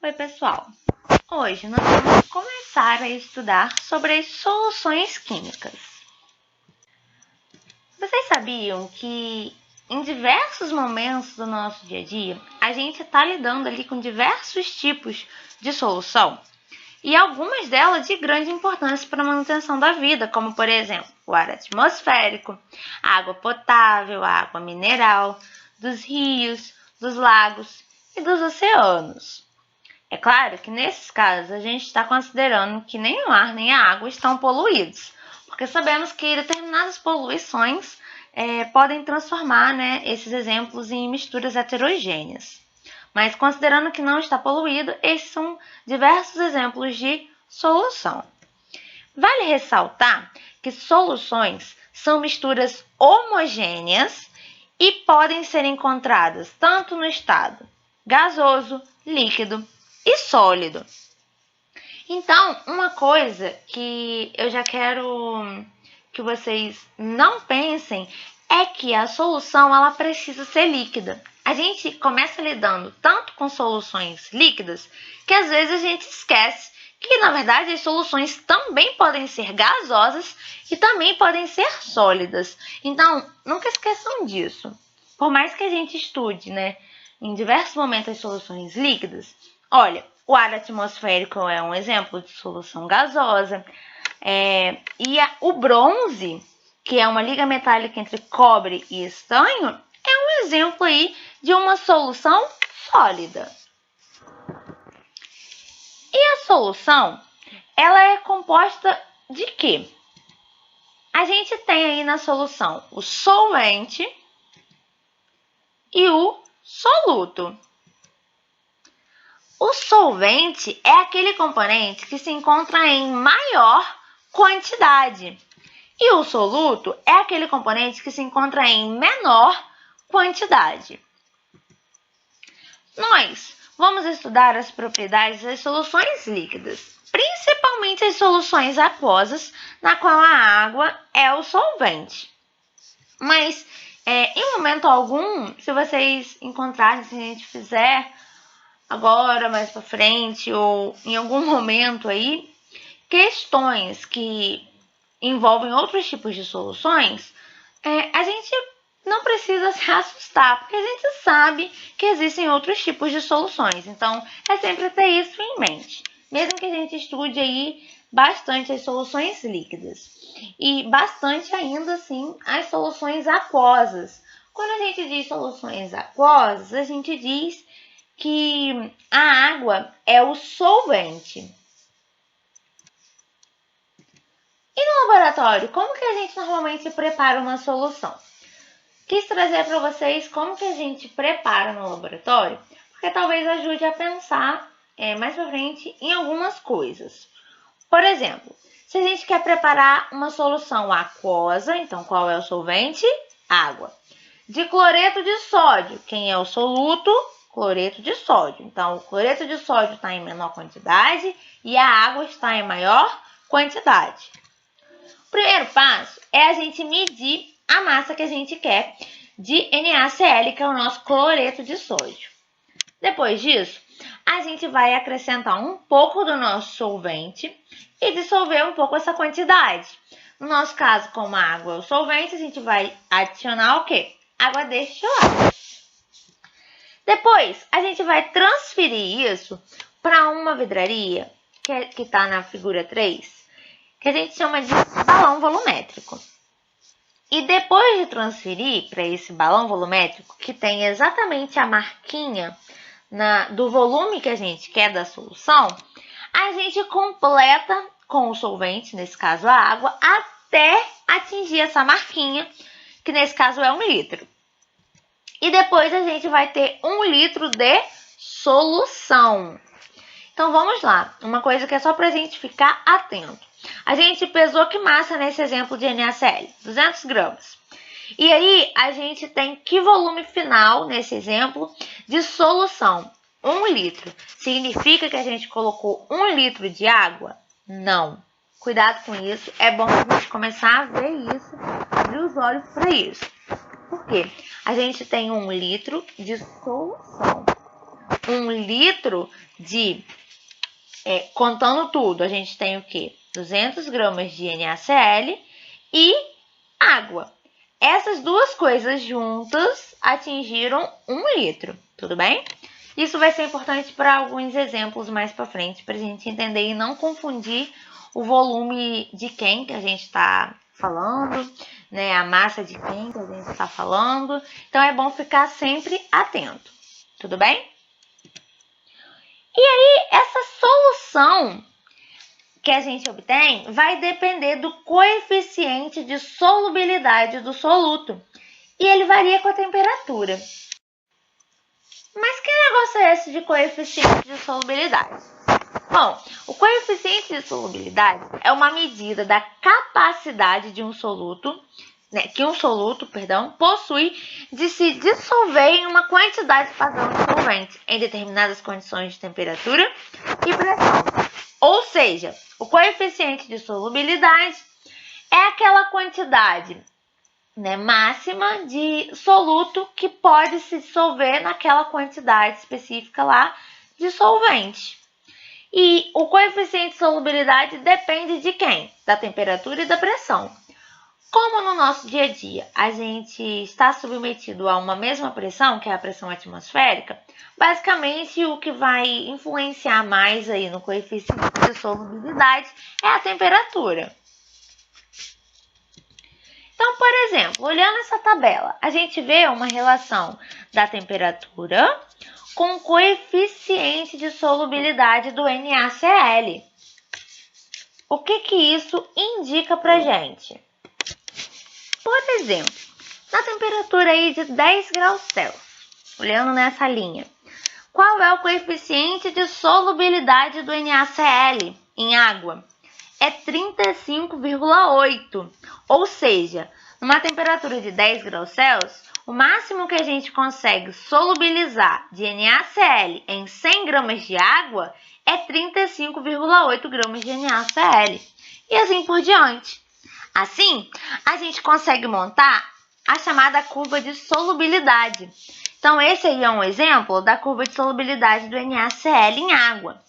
Oi, pessoal! Hoje nós vamos começar a estudar sobre as soluções químicas. Vocês sabiam que em diversos momentos do nosso dia a dia, a gente está lidando ali com diversos tipos de solução e algumas delas de grande importância para a manutenção da vida, como, por exemplo, o ar atmosférico, a água potável, a água mineral, dos rios, dos lagos e dos oceanos. É claro que nesses casos a gente está considerando que nem o ar nem a água estão poluídos, porque sabemos que determinadas poluições podem transformar esses exemplos em misturas heterogêneas. Mas considerando que não está poluído, esses são diversos exemplos de solução. Vale ressaltar que soluções são misturas homogêneas e podem ser encontradas tanto no estado gasoso, líquido e sólido. Então, uma coisa que eu já quero que vocês não pensem é que a solução ela precisa ser líquida. A gente começa lidando tanto com soluções líquidas que às vezes a gente esquece que, na verdade, as soluções também podem ser gasosas e também podem ser sólidas. Então, nunca esqueçam disso. Por mais que a gente estude, em diversos momentos as soluções líquidas, olha, o ar atmosférico é um exemplo de solução gasosa. O bronze, que é uma liga metálica entre cobre e estanho, é um exemplo aí de uma solução sólida. E a solução, ela é composta de quê? A gente tem aí na solução o solvente e o soluto. O solvente é aquele componente que se encontra em maior quantidade. E o soluto é aquele componente que se encontra em menor quantidade. Nós vamos estudar as propriedades das soluções líquidas, principalmente as soluções aquosas, na qual a água é o solvente. Mas, em momento algum, se vocês encontrarem, se a gente fizer agora, mais para frente, ou em algum momento aí, questões que envolvem outros tipos de soluções, a gente não precisa se assustar, porque a gente sabe que existem outros tipos de soluções. Então, é sempre ter isso em mente. Mesmo que a gente estude aí bastante as soluções líquidas e bastante ainda assim as soluções aquosas. Quando a gente diz soluções aquosas, a gente diz que a água é o solvente. E no laboratório, como que a gente normalmente prepara uma solução? Quis trazer para vocês como que a gente prepara no laboratório, porque talvez ajude a pensar mais para frente em algumas coisas. Por exemplo, se a gente quer preparar uma solução aquosa, então qual é o solvente? Água. De cloreto de sódio, quem é o soluto? Cloreto de sódio. Então, o cloreto de sódio está em menor quantidade e a água está em maior quantidade. O primeiro passo é a gente medir a massa que a gente quer de NaCl, que é o nosso cloreto de sódio. Depois disso, a gente vai acrescentar um pouco do nosso solvente e dissolver um pouco essa quantidade. No nosso caso, como a água é o solvente, a gente vai adicionar o quê? Água destilada. Depois, a gente vai transferir isso para uma vidraria, que está na figura 3, que a gente chama de balão volumétrico. E depois de transferir para esse balão volumétrico, que tem exatamente a marquinha do volume que a gente quer da solução, a gente completa com o solvente, nesse caso a água, até atingir essa marquinha, que nesse caso é 1 litro. E depois a gente vai ter 1 litro de solução. Então vamos lá, uma coisa que é só para a gente ficar atento. A gente pesou que massa nesse exemplo de NaCl? 200 gramas. E aí a gente tem que volume final, nesse exemplo, de solução? 1 litro. Significa que a gente colocou 1 litro de água? Não. Cuidado com isso, é bom a gente começar a ver isso, abrir os olhos para isso. Por quê? A gente tem 1 litro de solução. 1 litro de... contando tudo, a gente tem o quê? 200 gramas de NaCl e água. Essas duas coisas juntas atingiram 1 litro, tudo bem? Isso vai ser importante para alguns exemplos mais para frente, para a gente entender e não confundir o volume de quem que a gente está falando, né? A massa de quem que a gente está falando. Então, é bom ficar sempre atento, tudo bem? E aí, essa solução que a gente obtém vai depender do coeficiente de solubilidade do soluto. E ele varia com a temperatura. Mas que negócio é esse de coeficiente de solubilidade? Bom, o coeficiente de solubilidade é uma medida da capacidade de um soluto, que um soluto, possui de se dissolver em uma quantidade padrão de solvente em determinadas condições de temperatura e pressão. Ou seja, o coeficiente de solubilidade é aquela quantidade, máxima de soluto que pode se dissolver naquela quantidade específica lá de solvente. E o coeficiente de solubilidade depende de quem? Da temperatura e da pressão. Como no nosso dia a dia a gente está submetido a uma mesma pressão, que é a pressão atmosférica, basicamente o que vai influenciar mais aí no coeficiente de solubilidade é a temperatura. Então, por exemplo, olhando essa tabela, a gente vê uma relação da temperatura com o coeficiente de solubilidade do NaCl. O que isso indica pra gente? Por exemplo, na temperatura aí de 10 graus Celsius, olhando nessa linha, qual é o coeficiente de solubilidade do NaCl em água? É 35,8, ou seja, numa temperatura de 10 graus Celsius, o máximo que a gente consegue solubilizar de NaCl em 100 gramas de água é 35,8 gramas de NaCl. E assim por diante. Assim, a gente consegue montar a chamada curva de solubilidade. Então, esse aí é um exemplo da curva de solubilidade do NaCl em água.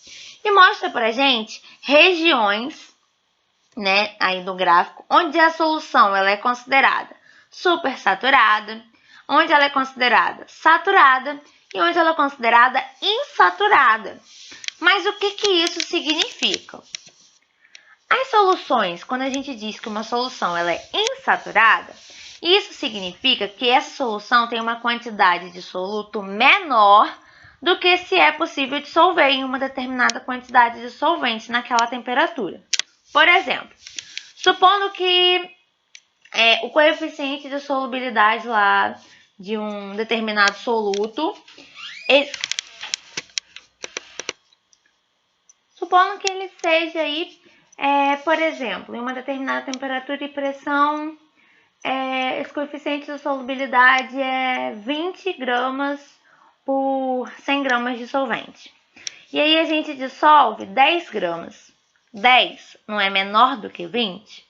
E mostra pra gente regiões, aí no gráfico, onde a solução ela é considerada supersaturada, onde ela é considerada saturada e onde ela é considerada insaturada. Mas o que isso significa? As soluções, quando a gente diz que uma solução ela é insaturada, isso significa que essa solução tem uma quantidade de soluto menor do que se é possível dissolver em uma determinada quantidade de solvente naquela temperatura. Por exemplo, supondo que o coeficiente de solubilidade lá de um determinado soluto, supondo que ele seja aí, por exemplo, em uma determinada temperatura e pressão, esse coeficiente de solubilidade é 20 gramas por 100 gramas de solvente. E aí a gente dissolve 10 gramas. 10 não é menor do que 20?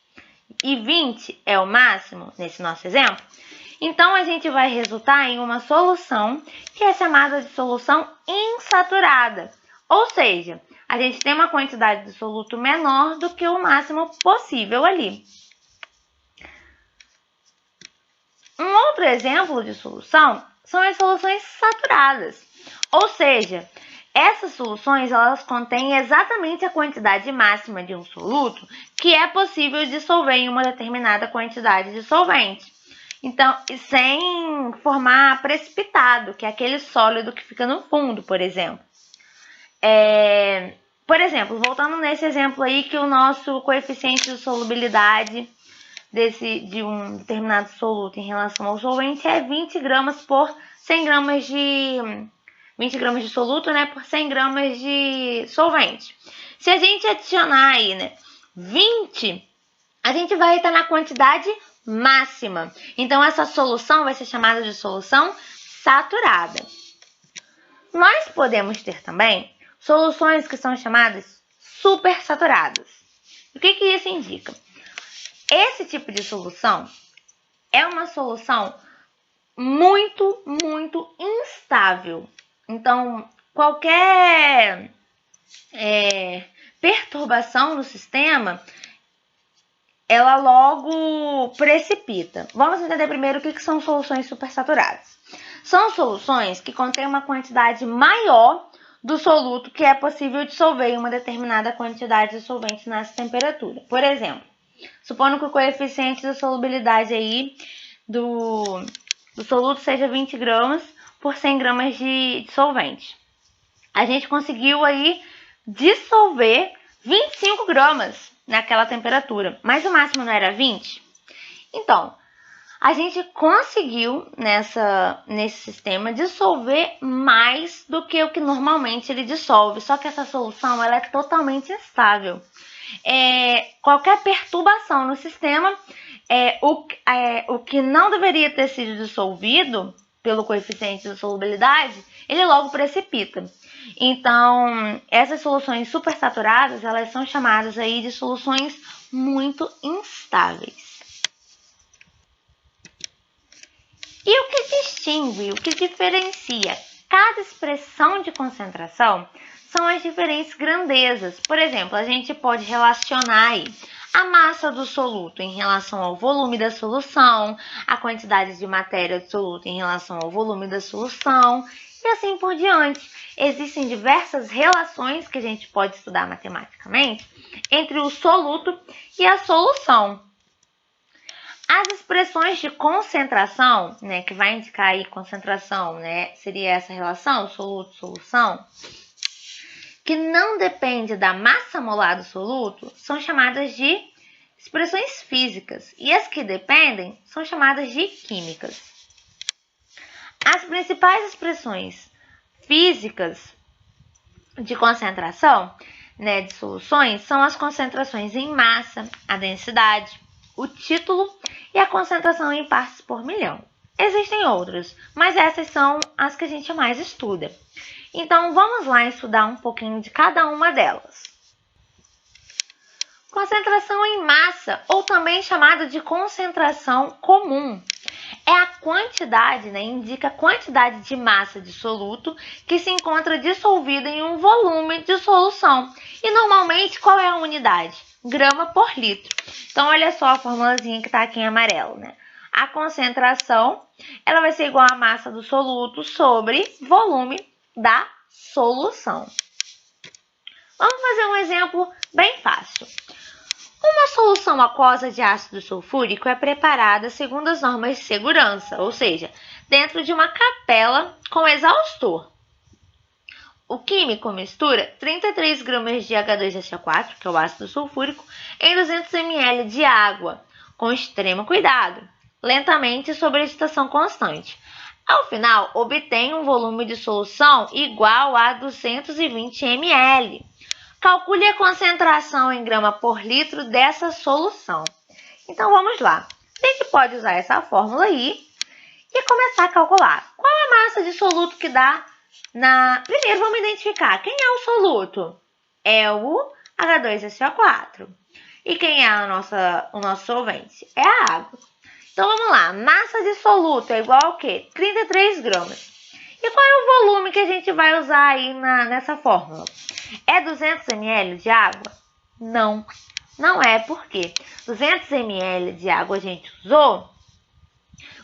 E 20 é o máximo nesse nosso exemplo? Então, a gente vai resultar em uma solução que é chamada de solução insaturada. Ou seja, a gente tem uma quantidade de soluto menor do que o máximo possível ali. Um outro exemplo de solução são as soluções saturadas. Ou seja, essas soluções elas contêm exatamente a quantidade máxima de um soluto que é possível dissolver em uma determinada quantidade de solvente. Então, sem formar precipitado, que é aquele sólido que fica no fundo, por exemplo. Por exemplo, voltando nesse exemplo aí que o nosso coeficiente de solubilidade de um determinado soluto em relação ao solvente é 20 gramas por 100 gramas de 20 gramas de soluto, por 100 gramas de solvente. Se a gente adicionar aí, 20, a gente vai estar na quantidade máxima. Então, essa solução vai ser chamada de solução saturada. Nós podemos ter também soluções que são chamadas supersaturadas. O que isso indica? Esse tipo de solução é uma solução muito, muito instável. Então, qualquer perturbação no sistema, ela logo precipita. Vamos entender primeiro o que são soluções supersaturadas. São soluções que contêm uma quantidade maior do soluto que é possível dissolver em uma determinada quantidade de solvente nessa temperatura. Por exemplo, supondo que o coeficiente de solubilidade aí do soluto seja 20 gramas por 100 gramas de solvente. A gente conseguiu aí dissolver 25 gramas naquela temperatura, mas o máximo não era 20? Então, a gente conseguiu nesse sistema dissolver mais do que o que normalmente ele dissolve, só que essa solução ela é totalmente instável. Qualquer perturbação no sistema, o que não deveria ter sido dissolvido pelo coeficiente de solubilidade, ele logo precipita. Então, essas soluções supersaturadas, elas são chamadas aí de soluções muito instáveis. E o que distingue, o que diferencia cada expressão de concentração são as diferentes grandezas. Por exemplo, a gente pode relacionar aí a massa do soluto em relação ao volume da solução, a quantidade de matéria do soluto em relação ao volume da solução, e assim por diante. Existem diversas relações que a gente pode estudar matematicamente entre o soluto e a solução. As expressões de concentração, que vai indicar aí concentração, seria essa relação, soluto-solução, que não depende da massa molar do soluto, são chamadas de expressões físicas, e as que dependem são chamadas de químicas. As principais expressões físicas de concentração, de soluções, são as concentrações em massa, a densidade, o título e a concentração em partes por milhão. Existem outras, mas essas são as que a gente mais estuda. Então, vamos lá estudar um pouquinho de cada uma delas. Concentração em massa, ou também chamada de concentração comum, é a quantidade, indica a quantidade de massa de soluto que se encontra dissolvida em um volume de solução. E normalmente, qual é a unidade? Grama por litro. Então, olha só a formulazinha que está aqui em amarelo, A concentração, ela vai ser igual à massa do soluto sobre volume da solução. Vamos fazer um exemplo bem fácil. Uma solução aquosa de ácido sulfúrico é preparada segundo as normas de segurança, ou seja, dentro de uma capela com exaustor. O químico mistura 33 gramas de H2SO4, que é o ácido sulfúrico, em 200 ml de água, com extremo cuidado, lentamente sob agitação constante. Ao final, obtém um volume de solução igual a 220 ml. Calcule a concentração em grama por litro dessa solução. Então, vamos lá. A gente pode usar essa fórmula aí e começar a calcular. Qual a massa de soluto que dá Primeiro, vamos identificar quem é o soluto. É o H2SO4. E quem é o nosso solvente? É a água. Então, vamos lá. Massa de soluto é igual ao quê? 33 gramas. E qual é o volume que a gente vai usar aí nessa fórmula? É 200 ml de água? Não, não é, porque 200 ml de água a gente usou,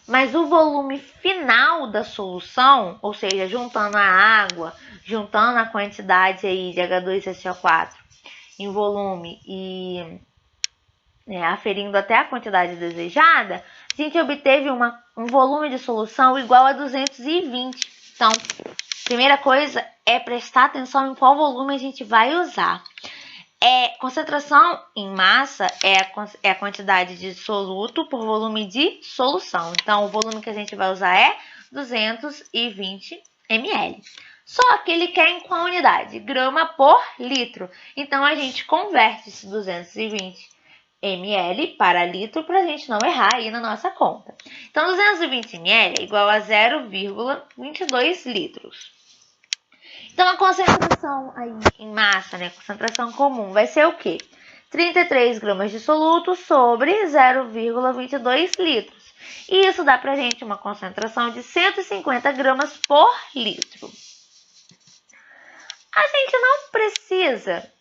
mas o volume final da solução, ou seja, juntando a água, juntando a quantidade aí de H2SO4 em volume e aferindo até a quantidade desejada, a gente obteve um volume de solução igual a 220. Então, primeira coisa é prestar atenção em qual volume a gente vai usar. Concentração em massa é a quantidade de soluto por volume de solução. Então, o volume que a gente vai usar é 220 ml. Só que ele quer em qual unidade? Grama por litro. Então, a gente converte esse 220 ml para litro para a gente não errar aí na nossa conta. Então, 220 ml é igual a 0,22 litros. Então, a concentração aí em massa, concentração comum, vai ser o quê? 33 gramas de soluto sobre 0,22 litros. E isso dá pra gente uma concentração de 150 gramas por litro. A gente não precisa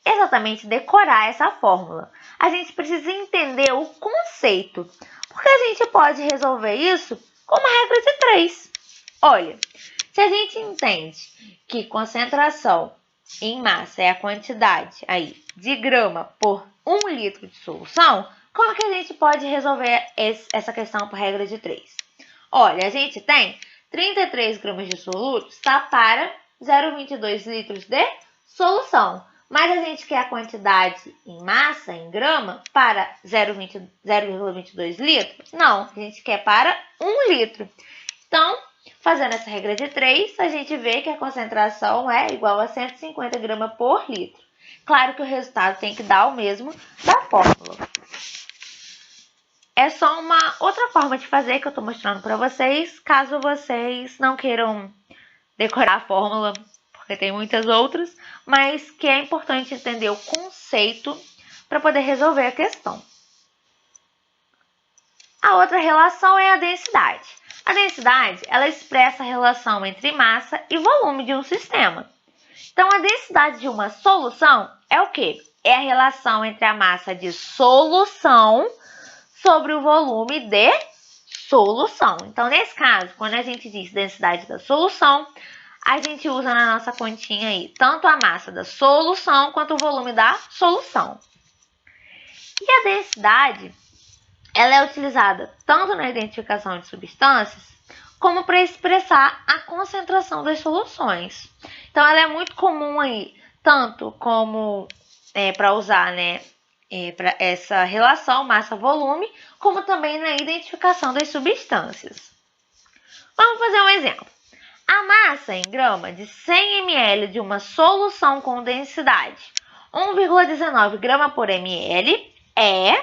exatamente decorar essa fórmula. A gente precisa entender o conceito, porque a gente pode resolver isso com uma regra de 3. Olha, se a gente entende que concentração em massa é a quantidade aí de grama por 1 litro de solução, como que a gente pode resolver essa questão por regra de 3? Olha, a gente tem 33 gramas de soluto está para 0,22 litros de solução. Mas a gente quer a quantidade em massa, em grama, para 0,22 litros? Não, a gente quer para 1 litro. Então, fazendo essa regra de 3, a gente vê que a concentração é igual a 150 gramas por litro. Claro que o resultado tem que dar o mesmo da fórmula. É só uma outra forma de fazer que eu estou mostrando para vocês, caso vocês não queiram decorar a fórmula, porque tem muitas outras, mas que é importante entender o conceito para poder resolver a questão. A outra relação é a densidade. A densidade, ela expressa a relação entre massa e volume de um sistema. Então, a densidade de uma solução é o quê? É a relação entre a massa de solução sobre o volume de solução. Então, nesse caso, quando a gente diz densidade da solução, a gente usa na nossa continha aí tanto a massa da solução quanto o volume da solução. E a densidade, ela é utilizada tanto na identificação de substâncias, como para expressar a concentração das soluções. Então, ela é muito comum aí, tanto como para usar, para essa relação massa-volume, como também na identificação das substâncias. Vamos fazer um exemplo. A massa em grama de 100 ml de uma solução com densidade 1,19 grama por ml é...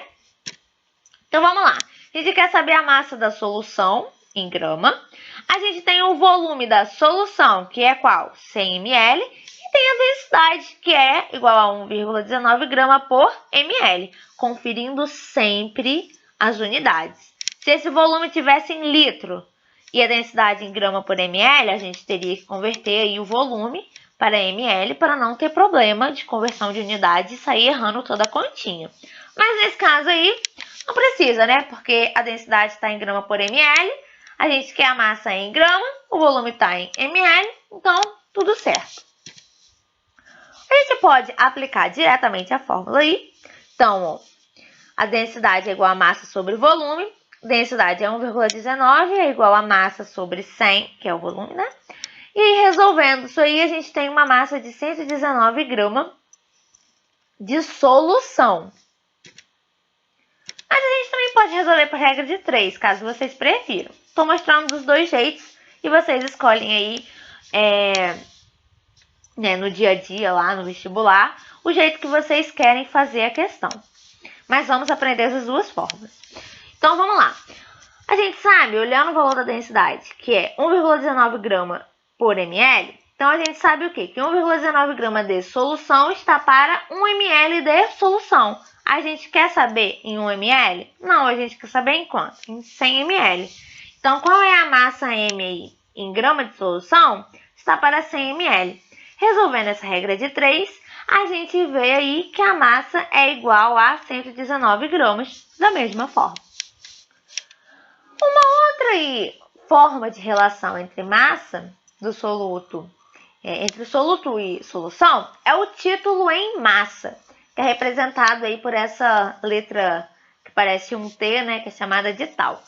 Então, vamos lá. A gente quer saber a massa da solução em grama. A gente tem o volume da solução, que é qual? 100 ml. E tem a densidade, que é igual a 1,19 grama por ml. Conferindo sempre as unidades. Se esse volume tivesse em litro e a densidade em grama por ml, a gente teria que converter aí o volume para ml para não ter problema de conversão de unidade e sair errando toda a continha. Mas nesse caso aí, não precisa, né? Porque a densidade está em grama por ml, a gente quer a massa em grama, o volume está em ml, então tudo certo. A gente pode aplicar diretamente a fórmula aí. Então, ó, a densidade é igual a massa sobre volume. Densidade é 1,19, é igual a massa sobre 100, que é o volume, né? E resolvendo isso aí, a gente tem uma massa de 119 gramas de solução. Mas a gente também pode resolver por regra de 3, caso vocês prefiram. Estou mostrando dos dois jeitos e vocês escolhem aí, no dia a dia, lá no vestibular, o jeito que vocês querem fazer a questão. Mas vamos aprender essas duas formas. Então, vamos lá. A gente sabe, olhando o valor da densidade, que é 1,19 grama por ml, então a gente sabe o quê? Que 1,19 grama de solução está para 1 ml de solução. A gente quer saber em 1 ml? Não, a gente quer saber em quanto? Em 100 ml. Então, qual é a massa M aí? Em grama de solução? Está para 100 ml. Resolvendo essa regra de 3, a gente vê aí que a massa é igual a 119 gramas, da mesma forma. Uma outra forma de relação entre massa do soluto, entre o soluto e solução, é o título em massa, que é representado aí por essa letra que parece um T, né, que é chamada de tal.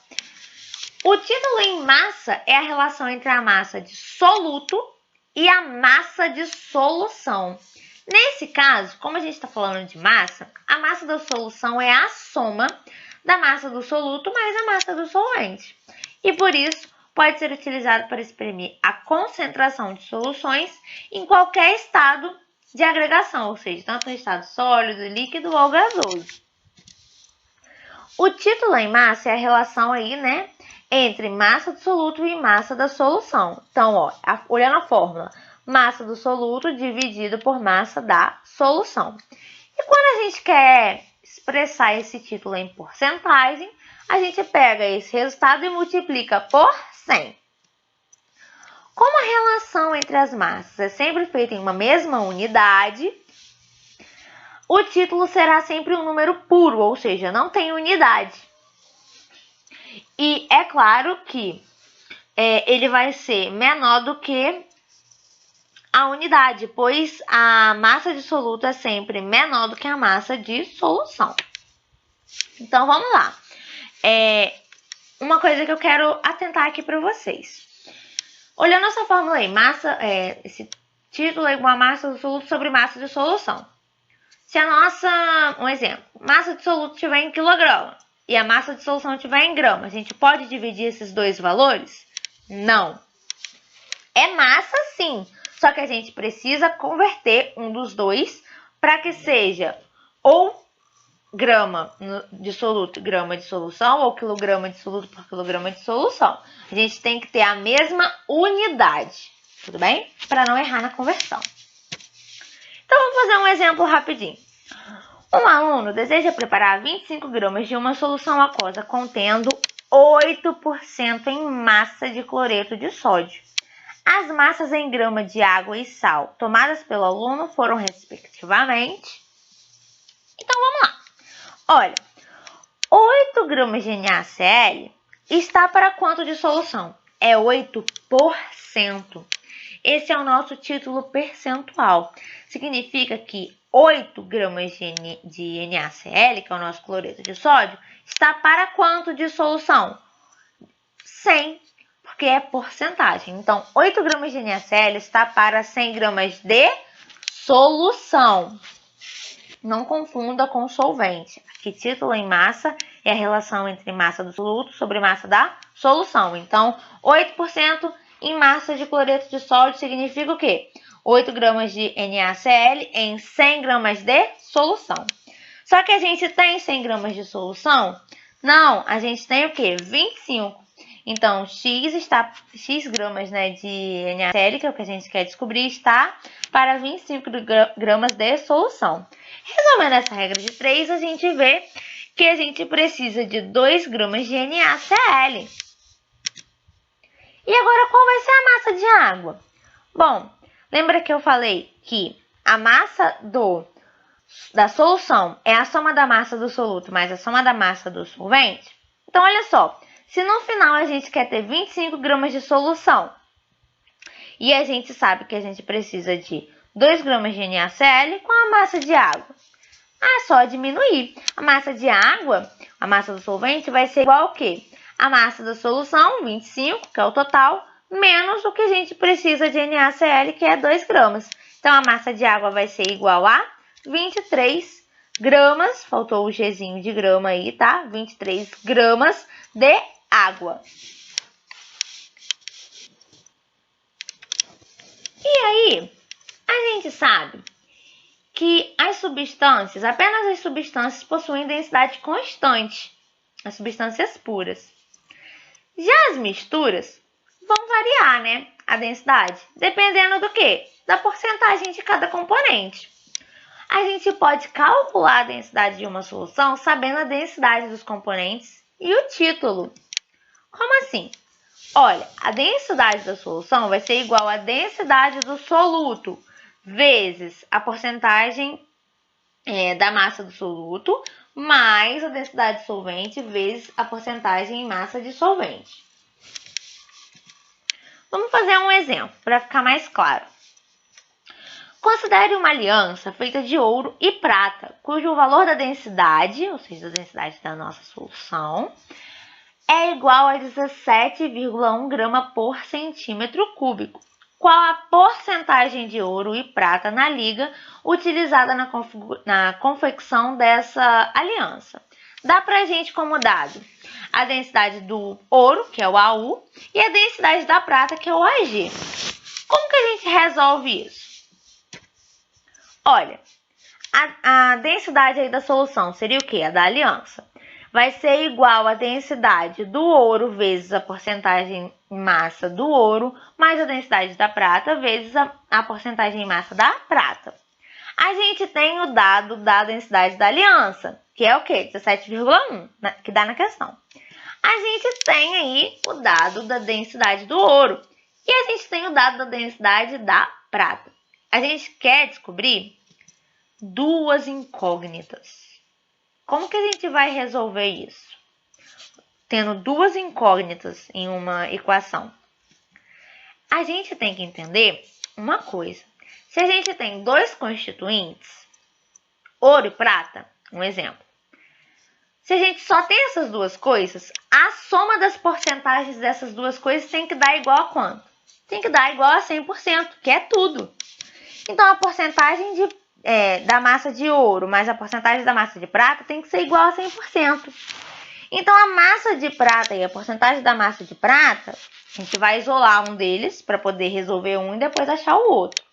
O título em massa é a relação entre a massa de soluto e a massa de solução. Nesse caso, como a gente está falando de massa, a massa da solução é a soma da massa do soluto mais a massa do solvente. E por isso, pode ser utilizado para exprimir a concentração de soluções em qualquer estado de agregação, ou seja, tanto no estado sólido, líquido ou gasoso. O título em massa é a relação aí, né, entre massa do soluto e massa da solução. Então, ó, olhando a fórmula, massa do soluto dividido por massa da solução. E quando a gente quer expressar esse título em porcentagem, a gente pega esse resultado e multiplica por 100. Como a relação entre as massas é sempre feita em uma mesma unidade, o título será sempre um número puro, ou seja, não tem unidade. E é claro que ele vai ser menor do que a unidade, pois a massa dissoluta é sempre menor do que a massa de solução. Então, vamos lá. Uma coisa que eu quero atentar aqui para vocês. Olhando essa fórmula aí, esse título é igual a massa do soluto sobre massa de solução. Se um exemplo, massa de soluto estiver em quilograma e a massa de solução estiver em grama, a gente pode dividir esses dois valores? Não. É massa sim, só que a gente precisa converter um dos dois para que seja ou grama de soluto, grama de solução, ou quilograma de soluto por quilograma de solução. A gente tem que ter a mesma unidade, tudo bem? Para não errar na conversão. Então, vamos fazer um exemplo rapidinho. Um aluno deseja preparar 25 gramas de uma solução aquosa contendo 8% em massa de cloreto de sódio. As massas em grama de água e sal tomadas pelo aluno foram, respectivamente... Então, vamos lá. Olha, 8 gramas de NaCl está para quanto de solução? É 8%. Esse é o nosso título percentual. Significa que 8 gramas de NaCl, que é o nosso cloreto de sódio, está para quanto de solução? 100, porque é porcentagem. Então, 8 gramas de NaCl está para 100 gramas de solução. Não confunda com solvente. Aqui, título em massa é a relação entre massa do soluto sobre massa da solução. Então, 8% em massa de cloreto de sódio significa o quê? 8 gramas de NaCl em 100 gramas de solução. Só que a gente tem 100 gramas de solução? Não, a gente tem o quê? 25. Então, X gramas de NaCl, que é o que a gente quer descobrir, está para 25 gramas de solução. Resolvendo essa regra de 3, a gente vê que a gente precisa de 2 gramas de NaCl. E agora, qual vai ser a massa de água? Bom, lembra que eu falei que a massa da solução é a soma da massa do soluto mais a soma da massa do solvente? Então, olha só. Se no final a gente quer ter 25 gramas de solução e a gente sabe que a gente precisa de 2 gramas de NaCl com a massa de água, é só diminuir. A massa de água, a massa do solvente, vai ser igual ao quê? A massa da solução, 25, que é o total, menos o que a gente precisa de NaCl, que é 2 gramas. Então, a massa de água vai ser igual a 23 gramas, faltou o Gzinho de grama aí, tá? 23 gramas de água. E aí, a gente sabe que apenas as substâncias possuem densidade constante, as substâncias puras. Já as misturas vão variar, né? A densidade, dependendo do quê? Da porcentagem de cada componente. A gente pode calcular a densidade de uma solução sabendo a densidade dos componentes e o título. Como assim? Olha, a densidade da solução vai ser igual à densidade do soluto vezes a porcentagem da massa do soluto mais a densidade de solvente vezes a porcentagem em massa de solvente. Vamos fazer um exemplo para ficar mais claro. Considere uma aliança feita de ouro e prata, cujo valor da densidade, ou seja, da densidade da nossa solução, é igual a 17,1 grama por centímetro cúbico. Qual a porcentagem de ouro e prata na liga utilizada na confecção dessa aliança? Dá pra gente como dado a densidade do ouro, que é o AU, e a densidade da prata, que é o AG. Como que a gente resolve isso? Olha, a densidade aí da solução seria o quê? A da aliança. Vai ser igual à densidade do ouro vezes a porcentagem em massa do ouro, mais a densidade da prata vezes a porcentagem em massa da prata. A gente tem o dado da densidade da aliança, que é o quê? 17,1, que dá na questão. A gente tem aí o dado da densidade do ouro, E a gente tem o dado da densidade da prata. A gente quer descobrir duas incógnitas. Como que a gente vai resolver isso? Tendo duas incógnitas em uma equação. A gente tem que entender uma coisa. Se a gente tem dois constituintes, ouro e prata, um exemplo. Se a gente só tem essas duas coisas, a soma das porcentagens dessas duas coisas tem que dar igual a quanto? Tem que dar igual a 100%, que é tudo. Então, a porcentagem da massa de ouro mais a porcentagem da massa de prata tem que ser igual a 100%. Então, a massa de prata e a porcentagem da massa de prata, a gente vai isolar um deles para poder resolver um e depois achar o outro.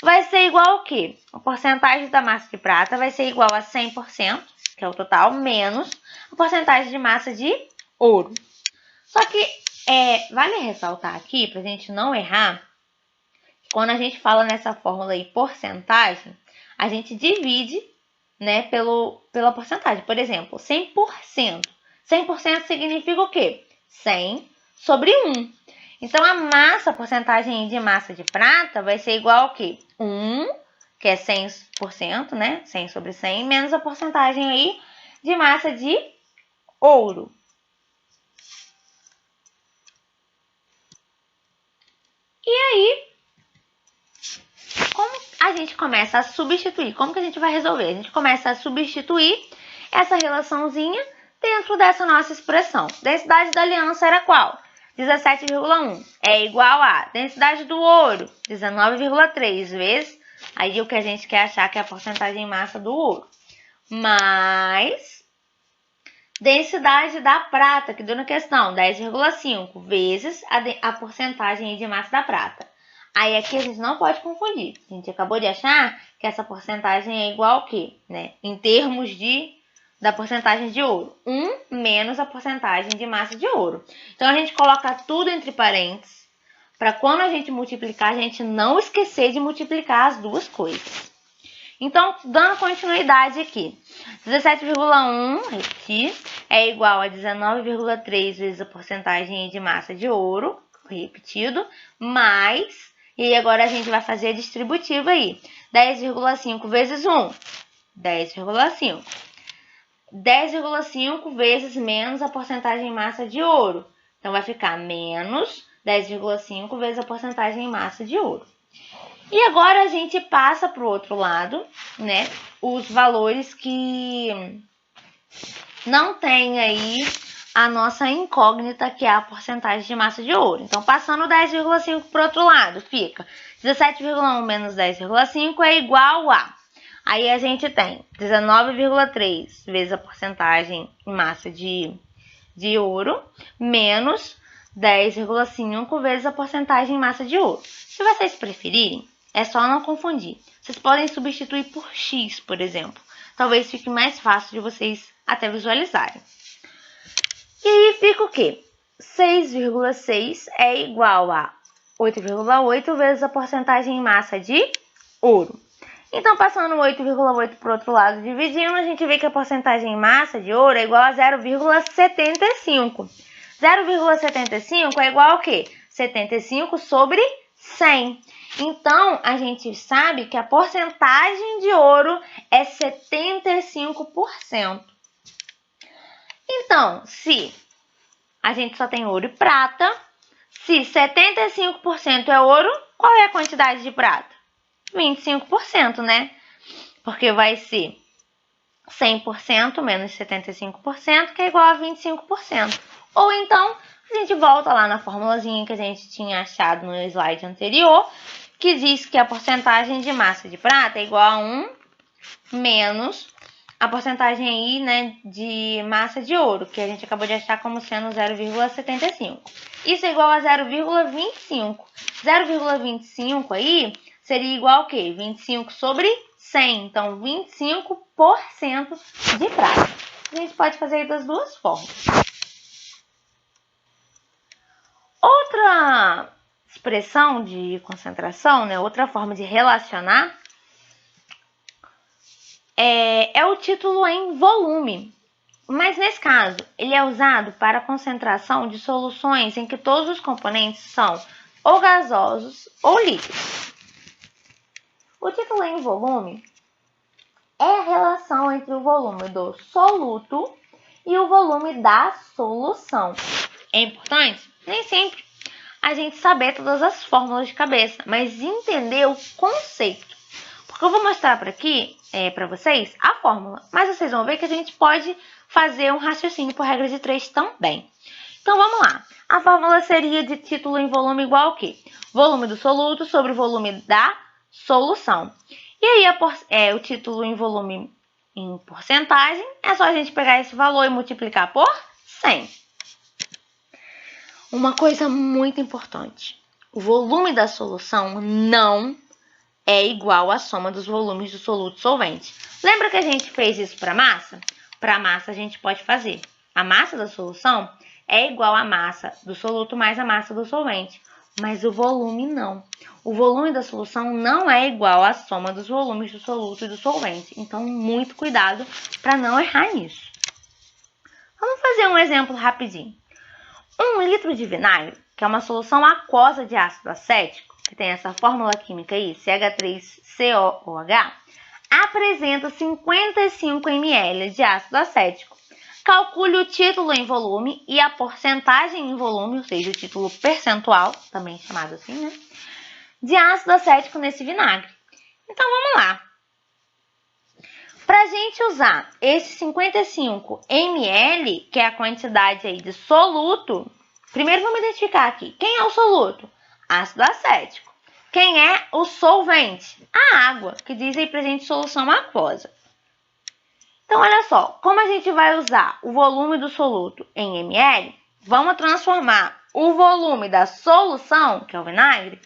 Vai ser igual ao quê? A porcentagem da massa de prata vai ser igual a 100%, que é o total, menos a porcentagem de massa de ouro. Só que vale ressaltar aqui, para a gente não errar, quando a gente fala nessa fórmula aí, porcentagem, a gente divide, né, pela porcentagem. Por exemplo, 100%. 100% significa o quê? 100 sobre 1. Então, a massa, a porcentagem de massa de prata vai ser igual ao quê? 1, que é 100%, né? 100 sobre 100, menos a porcentagem aí de massa de ouro. E aí, como a gente começa a substituir? Como que a gente vai resolver? A gente começa a substituir essa relaçãozinha dentro dessa nossa expressão. Densidade da aliança era qual? 17,1 é igual a densidade do ouro, 19,3 vezes, aí o que a gente quer achar que é a porcentagem em massa do ouro, mais densidade da prata, que deu na questão, 10,5 vezes a porcentagem de massa da prata. Aí aqui a gente não pode confundir, a gente acabou de achar que essa porcentagem é igual ao quê? Né? Em termos da porcentagem de ouro. 1 menos a porcentagem de massa de ouro. Então, a gente coloca tudo entre parênteses, para quando a gente multiplicar, a gente não esquecer de multiplicar as duas coisas. Então, dando continuidade aqui. 17,1, repetir, é igual a 19,3 vezes a porcentagem de massa de ouro, repetido, mais, e agora a gente vai fazer a distributiva aí. 10,5 vezes 1, 10,5. 10,5 vezes menos a porcentagem em massa de ouro. Então, vai ficar menos 10,5 vezes a porcentagem em massa de ouro. E agora a gente passa para o outro lado, né? Os valores que não tem aí a nossa incógnita, que é a porcentagem de massa de ouro. Então, passando 10,5 para o outro lado, fica 17,1 menos 10,5 é igual a... Aí a gente tem 19,3 vezes a porcentagem em massa de ouro, menos 10,5 vezes a porcentagem em massa de ouro. Se vocês preferirem, é só não confundir. Vocês podem substituir por x, por exemplo. Talvez fique mais fácil de vocês até visualizarem. E aí fica o quê? 6,6 é igual a 8,8 vezes a porcentagem em massa de ouro. Então, passando 8,8 para o outro lado, dividindo, a gente vê que a porcentagem em massa de ouro é igual a 0,75. 0,75 é igual ao quê? 75 sobre 100. Então, a gente sabe que a porcentagem de ouro é 75%. Então, se a gente só tem ouro e prata, se 75% é ouro, qual é a quantidade de prata? 25%, né? Porque vai ser 100% menos 75%, que é igual a 25%. Ou então, a gente volta lá na formulazinha que a gente tinha achado no slide anterior, que diz que a porcentagem de massa de prata é igual a 1 menos a porcentagem aí, né, de massa de ouro, que a gente acabou de achar como sendo 0,75. Isso é igual a 0,25. 0,25 aí seria igual ao quê? 25 sobre 100. Então, 25% de prata. A gente pode fazer das duas formas. Outra expressão de concentração, né, outra forma de relacionar, é o título em volume. Mas, nesse caso, ele é usado para a concentração de soluções em que todos os componentes são ou gasosos ou líquidos. O título em volume é a relação entre o volume do soluto e o volume da solução. É importante, nem sempre, a gente saber todas as fórmulas de cabeça, mas entender o conceito. Porque eu vou mostrar aqui para vocês a fórmula, mas vocês vão ver que a gente pode fazer um raciocínio por regra de 3 também. Então vamos lá. A fórmula seria de título em volume igual ao quê? Volume do soluto sobre o volume da solução. E aí o título em volume em porcentagem, é só a gente pegar esse valor e multiplicar por 100. Uma coisa muito importante. O volume da solução não é igual à soma dos volumes do soluto solvente. Lembra que a gente fez isso para a massa? Para a massa a gente pode fazer. A massa da solução é igual à massa do soluto mais a massa do solvente. Mas o volume não. O volume da solução não é igual à soma dos volumes do soluto e do solvente. Então, muito cuidado para não errar nisso. Vamos fazer um exemplo rapidinho. 1 litro de vinagre, que é uma solução aquosa de ácido acético, que tem essa fórmula química aí, CH3COOH, apresenta 55 ml de ácido acético. Calcule o título em volume e a porcentagem em volume, ou seja, o título percentual, também chamado assim, né? De ácido acético nesse vinagre. Então, vamos lá. Para a gente usar esse 55 ml, que é a quantidade aí de soluto, primeiro vamos identificar aqui. Quem é o soluto? Ácido acético. Quem é o solvente? A água, que diz aí para a gente solução aquosa. Então, olha só, como a gente vai usar o volume do soluto em ml, vamos transformar o volume da solução, que é o vinagre,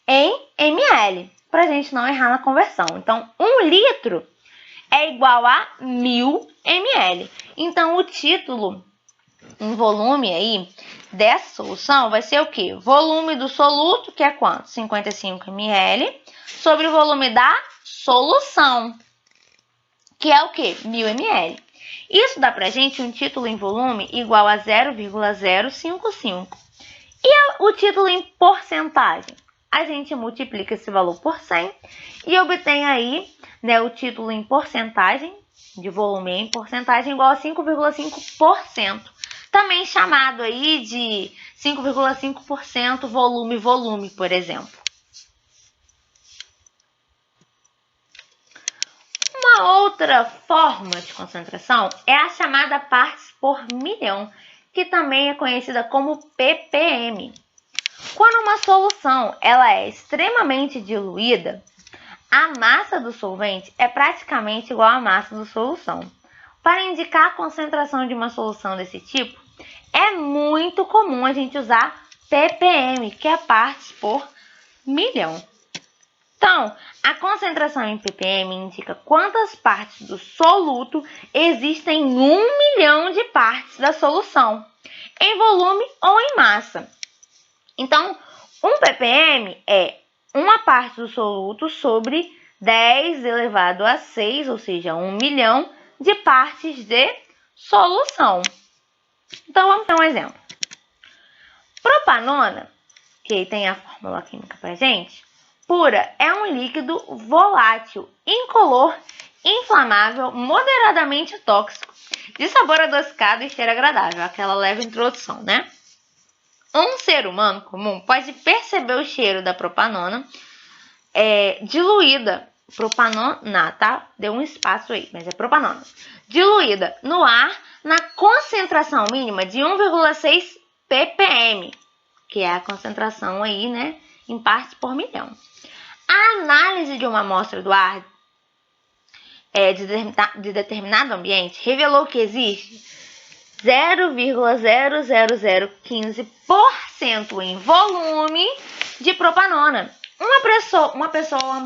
em ml, para a gente não errar na conversão. Então, 1 litro é igual a 1000 ml. Então, o título em volume aí dessa solução vai ser o quê? Volume do soluto, que é quanto? 55 ml, sobre o volume da solução, que é o quê? 1000 ml. Isso dá pra gente um título em volume igual a 0,055. E o título em porcentagem? A gente multiplica esse valor por 100 e obtém aí, né, o título em porcentagem, de volume em porcentagem, igual a 5,5%. Também chamado aí de 5,5% volume-volume, por exemplo. Uma outra forma de concentração é a chamada partes por milhão, que também é conhecida como ppm. Quando uma solução ela é extremamente diluída, a massa do solvente é praticamente igual à massa da solução. Para indicar a concentração de uma solução desse tipo, é muito comum a gente usar ppm, que é partes por milhão. Então, a concentração em ppm indica quantas partes do soluto existem em 1 milhão de partes da solução, em volume ou em massa. Então, 1 ppm é uma parte do soluto sobre 10 elevado a 6, ou seja, 1 milhão de partes de solução. Então, vamos ter um exemplo. Propanona, que tem a fórmula química pra gente, pura, é um líquido volátil, incolor, inflamável, moderadamente tóxico, de sabor adocicado e cheiro agradável, aquela leve introdução, né? Um ser humano comum pode perceber o cheiro da propanona diluída, propanona, tá? Deu um espaço aí, mas é propanona. Diluída no ar na concentração mínima de 1,6 ppm, que é a concentração aí, né, em partes por milhão. A análise de uma amostra do ar de determinado ambiente revelou que existe 0,00015% em volume de propanona. Uma pessoa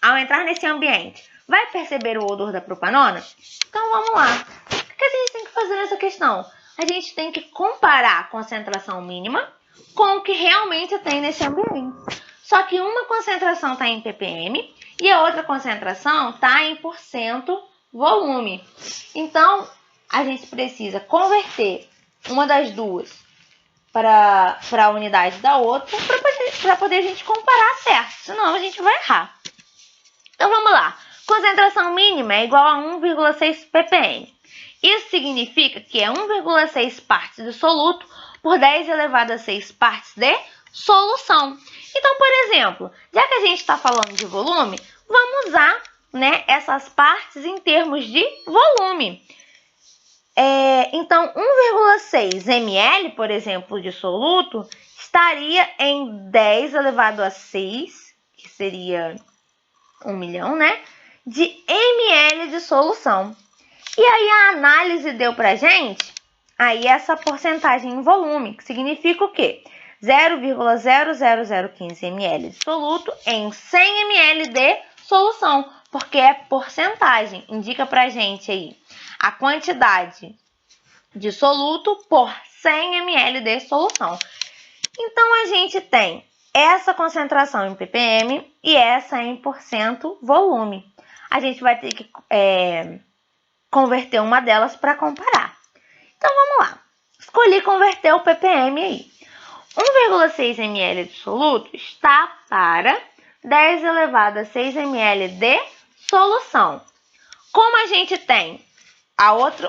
ao entrar nesse ambiente vai perceber o odor da propanona? Então vamos lá. O que a gente tem que fazer nessa questão? A gente tem que comparar a concentração mínima com o que realmente tem nesse ambiente. Só que uma concentração está em ppm e a outra concentração está em porcento volume. Então, a gente precisa converter uma das duas para a unidade da outra para poder a gente comparar certo, senão a gente vai errar. Então vamos lá. Concentração mínima é igual a 1,6 ppm. Isso significa que é 1,6 partes de soluto por 10 elevado a 6 partes de solução. Então, por exemplo, já que a gente está falando de volume, vamos usar, né, essas partes em termos de volume. Então, 1,6 ml, por exemplo, de soluto, estaria em 10 elevado a 6, que seria 1 milhão, né, de ml de solução. E aí a análise deu pra gente aí essa porcentagem em volume, que significa o quê? 0,00015 ml de soluto em 100 ml de solução, porque é porcentagem, indica pra gente aí a quantidade de soluto por 100 ml de solução. Então a gente tem essa concentração em ppm e essa em porcento volume. A gente vai ter que converter uma delas para comparar. Então vamos lá. Escolhi converter o ppm aí. 1,6 ml de soluto está para 10 elevado a 6 ml de solução. Como a gente tem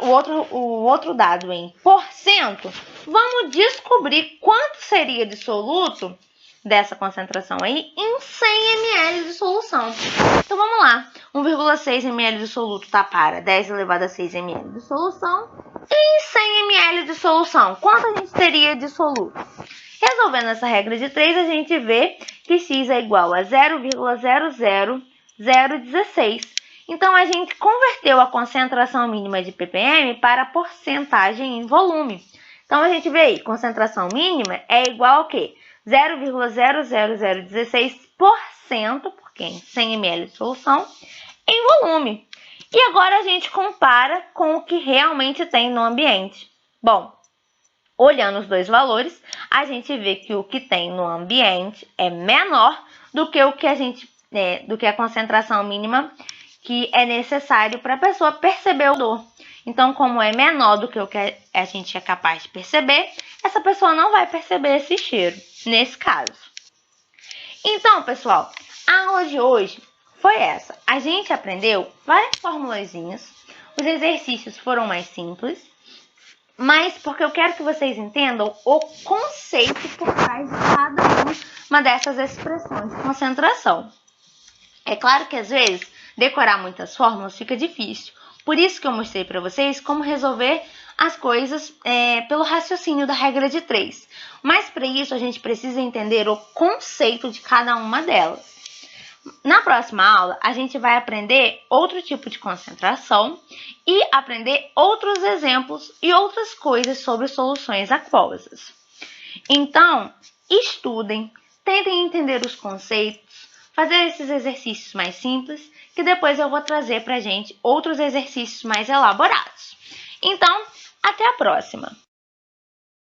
o outro dado em porcento, vamos descobrir quanto seria de soluto dessa concentração aí em 100 ml de solução. Então vamos lá. 1,6 ml de soluto está para 10 elevado a 6 ml de solução. E em 100 ml de solução, quanto a gente teria de soluto? Resolvendo essa regra de 3, a gente vê que x é igual a 0,00016. Então, a gente converteu a concentração mínima de ppm para porcentagem em volume. Então, a gente vê aí, concentração mínima é igual a quê? 0,00016%, porque em 100 ml de solução, em volume. E agora a gente compara com o que realmente tem no ambiente. Bom, olhando os dois valores, a gente vê que o que tem no ambiente é menor do que a concentração mínima que é necessário para a pessoa perceber o odor. Então, como é menor do que o que a gente é capaz de perceber, essa pessoa não vai perceber esse cheiro, nesse caso. Então, pessoal, a aula de hoje foi essa. A gente aprendeu várias formulazinhas, os exercícios foram mais simples, mas porque eu quero que vocês entendam o conceito por trás de cada uma dessas expressões de concentração. É claro que às vezes decorar muitas fórmulas fica difícil, por isso que eu mostrei para vocês como resolver as coisas pelo raciocínio da regra de 3. Mas para isso a gente precisa entender o conceito de cada uma delas. Na próxima aula, a gente vai aprender outro tipo de concentração e aprender outros exemplos e outras coisas sobre soluções aquosas. Então, estudem, tentem entender os conceitos, fazer esses exercícios mais simples, que depois eu vou trazer para a gente outros exercícios mais elaborados. Então, até a próxima!